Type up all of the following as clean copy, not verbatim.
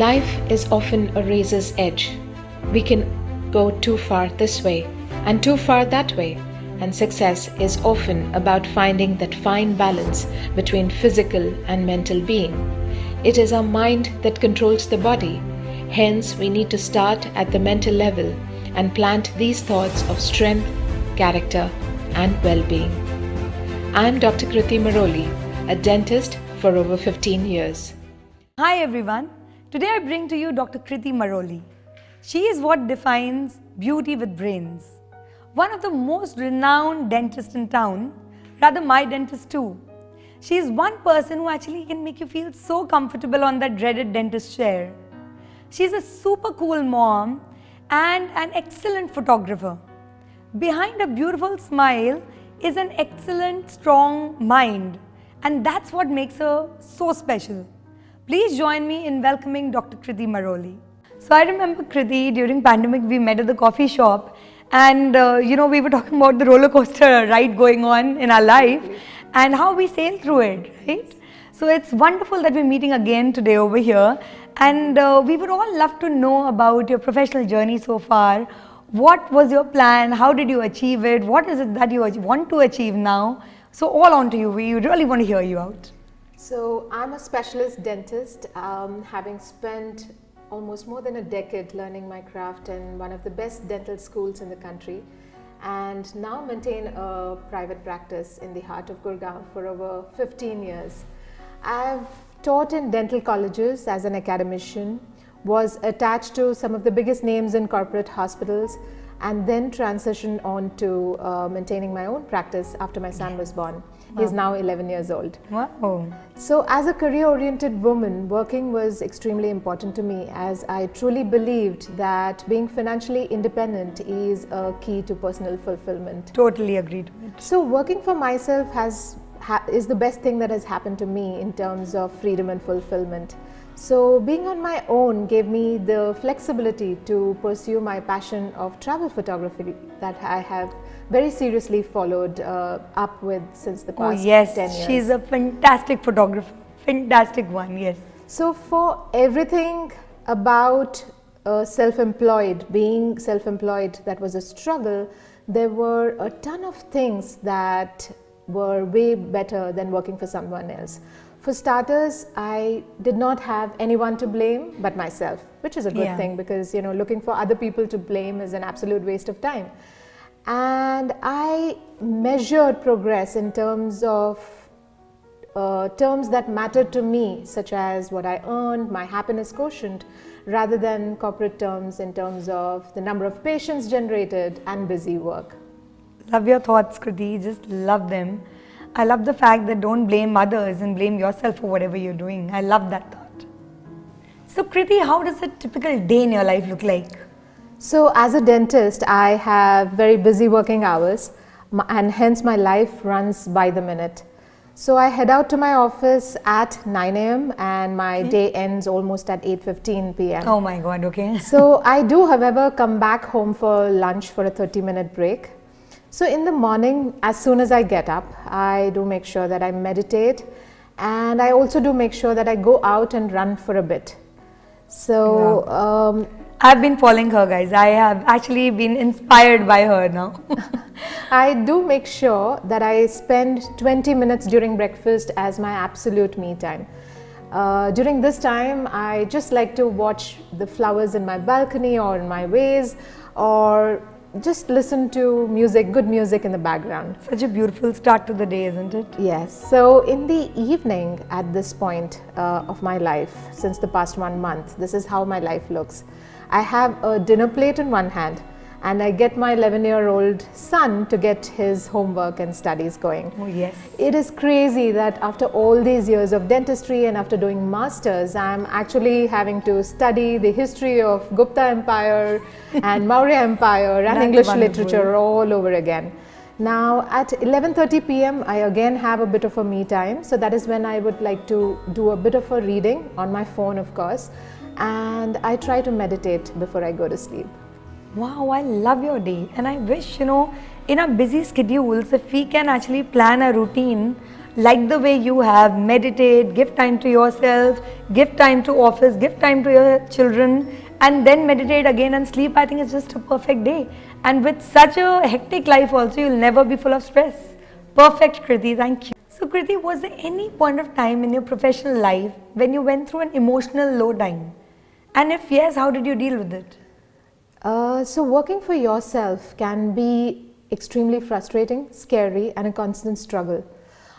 Life is often a razor's edge. We can go too far this way and too far that way, and success is often about finding that fine balance between physical and mental being. It is our mind that controls the body, hence, we need to start at the mental level and plant these thoughts of strength, character, and well being. I am Dr. Kriti Maroli, a dentist for over 15 years. Hi everyone, today I bring to you Dr. Kriti Maroli. She is what defines beauty with brains. One of the most renowned dentists in town, rather my dentist too. She is one person who actually can make you feel so comfortable on that dreaded dentist chair. She is a super cool mom and an excellent photographer. Behind a beautiful smile is an excellent, strong mind, and that's what makes her so special. Please join me in welcoming Dr. Kriti Maroli. So I remember Kriti, during pandemic we met at the coffee shop and we were talking about the roller coaster ride going on in our life and how we sail through it, right? So it's wonderful that we're meeting again today over here, and we would all love to know about your professional journey so far. What was your plan? How did you achieve it? What is it that you want to achieve now? So all on to you. We really want to hear you out. So I'm a specialist dentist, having spent almost more than a decade learning my craft in one of the best dental schools in the country, and now maintain a private practice in the heart of Gurgaon for over 15 years. I've taught in dental colleges as an academician, was attached to some of the biggest names in corporate hospitals, and then transitioned on to maintaining my own practice after my son was born. Wow. He's now 11 years old. Wow. So as a career-oriented woman, working was extremely important to me, as I truly believed that being financially independent is a key to personal fulfillment. Totally agreed with it. So working for myself is the best thing that has happened to me in terms of freedom and fulfillment. So being on my own gave me the flexibility to pursue my passion of travel photography that I have very seriously followed up with since the past 10 years. She's a fantastic photographer, fantastic one, yes. So for everything about being self-employed, that was a struggle. There were a ton of things that were way better than working for someone else. For starters, I did not have anyone to blame but myself, which is a good thing, because looking for other people to blame is an absolute waste of time. And I measured progress in terms of terms that mattered to me, such as what I earned, my happiness quotient, rather than corporate terms in terms of the number of patients generated and busy work. Love your thoughts, Kriti, just love them. I love the fact that don't blame others and blame yourself for whatever you're doing. I love that thought. So Kriti, how does a typical day in your life look like? So as a dentist, I have very busy working hours, and hence my life runs by the minute. So I head out to my office at 9 a.m. and my day ends almost at 8:15 p.m. Oh my God, okay. So I do, however, come back home for lunch for a 30-minute break. So in the morning, as soon as I get up, I do make sure that I meditate, and I also do make sure that I go out and run for a bit. So I've been following her, guys. I have actually been inspired by her now. I do make sure that I spend 20 minutes during breakfast as my absolute me time. During this time, I just like to watch the flowers in my balcony or in my vase, or just listen to music, good music in the background. Such a beautiful start to the day, isn't it? Yes. So in the evening, at this point of my life, since the past 1 month, this is how my life looks. I have a dinner plate in one hand, and I get my 11-year-old son to get his homework and studies going. Oh yes. It is crazy that after all these years of dentistry and after doing masters, I'm actually having to study the history of Gupta Empire and Maurya Empire and English literature all over again. Now at 11:30 p.m. I again have a bit of a me time, so that is when I would like to do a bit of a reading on my phone, of course, and I try to meditate before I go to sleep. Wow, I love your day, and I wish, in our busy schedules, if we can actually plan a routine like the way you have, meditate, give time to yourself, give time to office, give time to your children, and then meditate again and sleep, I think it's just a perfect day. And with such a hectic life also, you'll never be full of stress. Perfect, Kriti, thank you. So Kriti, was there any point of time in your professional life when you went through an emotional low time? And if yes, how did you deal with it? So working for yourself can be extremely frustrating, scary, and a constant struggle.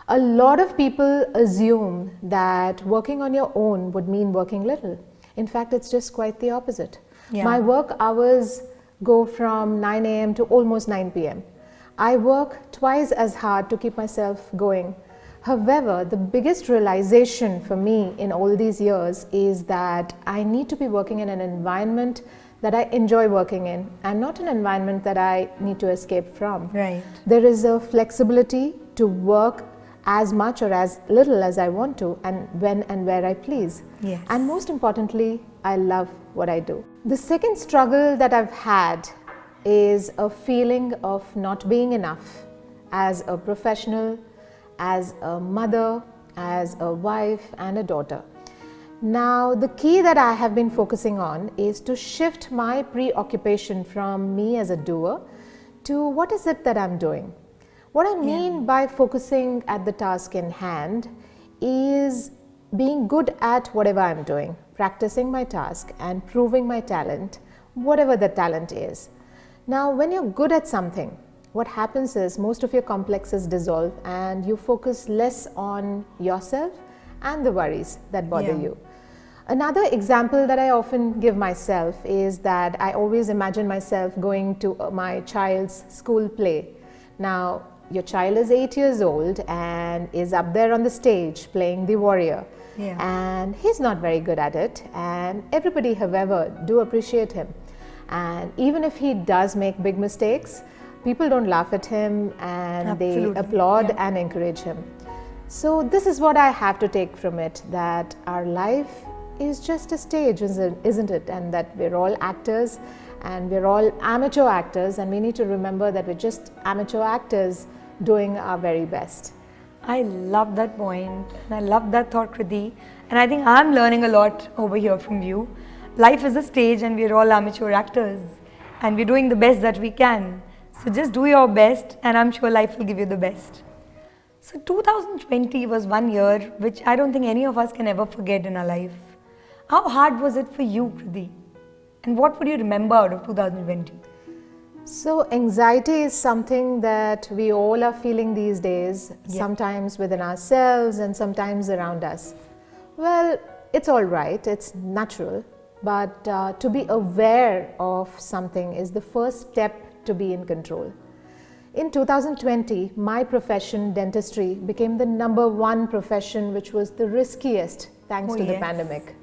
A lot of people assume that working on your own would mean working little. In fact, it's just quite the opposite. Yeah. My work hours go from 9 a.m. to almost 9 p.m. I work twice as hard to keep myself going. However, the biggest realization for me in all these years is that I need to be working in an environment that I enjoy working in and not an environment that I need to escape from. Right. There is a flexibility to work as much or as little as I want to, and when and where I please. Yes. And most importantly, I love what I do. The second struggle that I've had is a feeling of not being enough as a professional, as a mother, as a wife and a daughter. Now, the key that I have been focusing on is to shift my preoccupation from me as a doer to what is it that I'm doing. What I mean by focusing at the task in hand is being good at whatever I'm doing, practicing my task and proving my talent, whatever the talent is. Now, when you're good at something, what happens is most of your complexes dissolve and you focus less on yourself and the worries that bother you. Another example that I often give myself is that I always imagine myself going to my child's school play. Now, your child is 8 years old and is up there on the stage playing the warrior. And he's not very good at it, and everybody, however, do appreciate him. And even if he does make big mistakes, people don't laugh at him and they applaud and encourage him. So this is what I have to take from it, that our life is just a stage, isn't it? And that we're all actors and we're all amateur actors, and we need to remember that we're just amateur actors doing our very best. I love that point and I love that thought, Kriti. And I think I'm learning a lot over here from you. Life is a stage and we're all amateur actors and we're doing the best that we can. So just do your best and I'm sure life will give you the best. So 2020 was one year which I don't think any of us can ever forget in our life. How hard was it for you, Kriti? And what would you remember out of 2020? So anxiety is something that we all are feeling these days, sometimes within ourselves and sometimes around us. Well, it's all right, it's natural, but to be aware of something is the first step to be in control. In 2020, my profession, dentistry, became the #1 profession which was the riskiest thanks to the pandemic.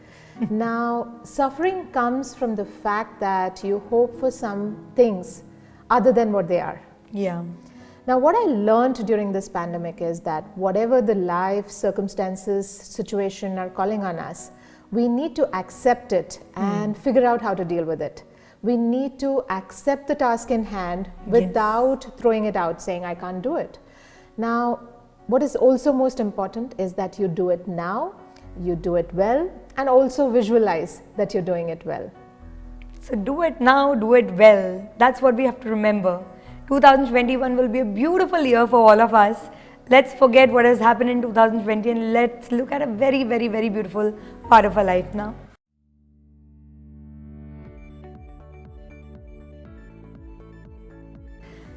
Now, suffering comes from the fact that you hope for some things other than what they are. Now, what I learned during this pandemic is that whatever the life circumstances, situation are calling on us, we need to accept it and figure out how to deal with it. We need to accept the task in hand without throwing it out, saying, I can't do it. Now, what is also most important is that you do it now, you do it well, and also visualize that you're doing it well. So do it now, do it well. That's what we have to remember. 2021 will be a beautiful year for all of us. Let's forget what has happened in 2020 and let's look at a very, very, very beautiful part of our life now.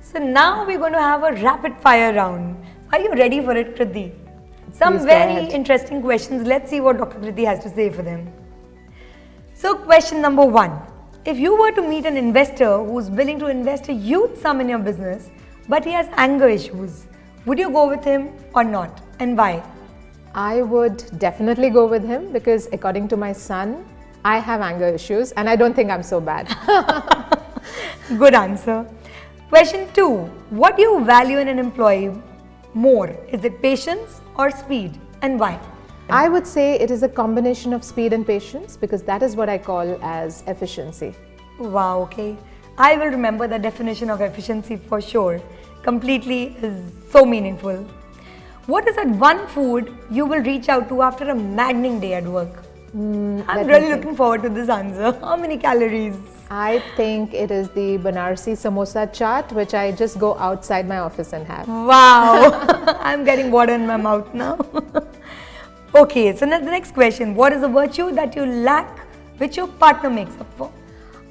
So now we're going to have a rapid fire round. Are you ready for it, Kriti? Some very interesting questions. Let's see what Dr. Kriti has to say for them. So question number 1. If you were to meet an investor who's willing to invest a huge sum in your business, but he has anger issues, would you go with him or not, and why? I would definitely go with him because according to my son, I have anger issues and I don't think I'm so bad. Good answer. Question 2. What do you value in an employee more? Is it patience or speed, and why? I would say it is a combination of speed and patience because that is what I call as efficiency. Wow, okay. I will remember the definition of efficiency for sure. Completely is so meaningful. What is that one food you will reach out to after a maddening day at work? I'm let me really think. looking forward to this answer. How many calories? I think it is the Banarsi samosa chaat, which I just go outside my office and have. Wow, I'm getting water in my mouth now. Okay, so now the next question. What is a virtue that you lack which your partner makes up for?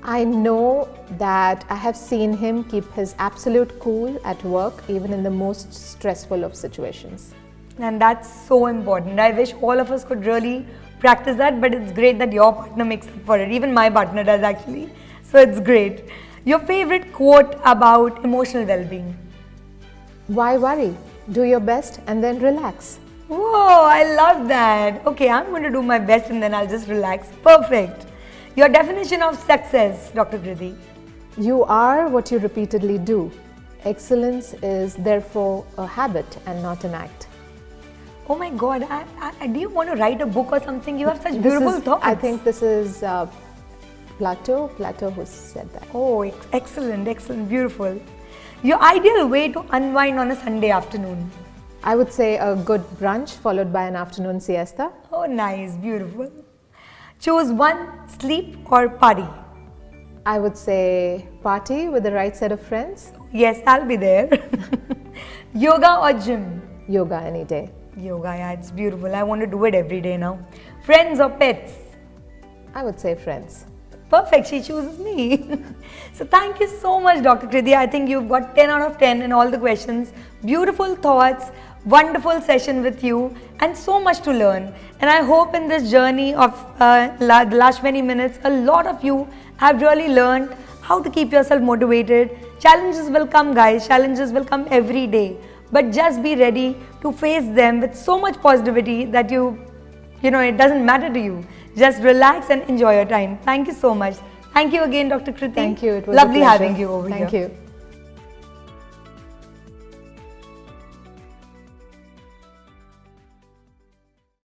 I know that I have seen him keep his absolute cool at work, even in the most stressful of situations. And that's so important. I wish all of us could really practice that, but it's great that your partner makes up for it. Even my partner does actually. So it's great. Your favorite quote about emotional well-being? Why worry? Do your best and then relax. Whoa, I love that. Okay, I'm going to do my best and then I'll just relax. Perfect. Your definition of success, Dr. Kriti? You are what you repeatedly do. Excellence is therefore a habit and not an act. Oh my God, do you want to write a book or something? You have such beautiful thoughts. I think this is Plato who said that. Oh, excellent, excellent, beautiful. Your ideal way to unwind on a Sunday afternoon? I would say a good brunch followed by an afternoon siesta. Oh, nice, beautiful. Choose one, sleep or party? I would say party with the right set of friends. Yes, I'll be there. Yoga or gym? Yoga any day. Yoga, yeah, it's beautiful. I want to do it every day now. Friends or pets? I would say friends. Perfect, she chooses me. So thank you so much, Dr. Kriti. I think you've got 10 out of 10 in all the questions. Beautiful thoughts, wonderful session with you, and so much to learn. And I hope in this journey of the last 20 minutes, a lot of you have really learned how to keep yourself motivated. Challenges will come, guys. Challenges will come every day. But just be ready to face them with so much positivity that you know, it doesn't matter to you. Just relax and enjoy your time. Thank you so much. Thank you again, Dr. Kriti. Thank you. It was lovely a pleasure. having you over here. Thank you.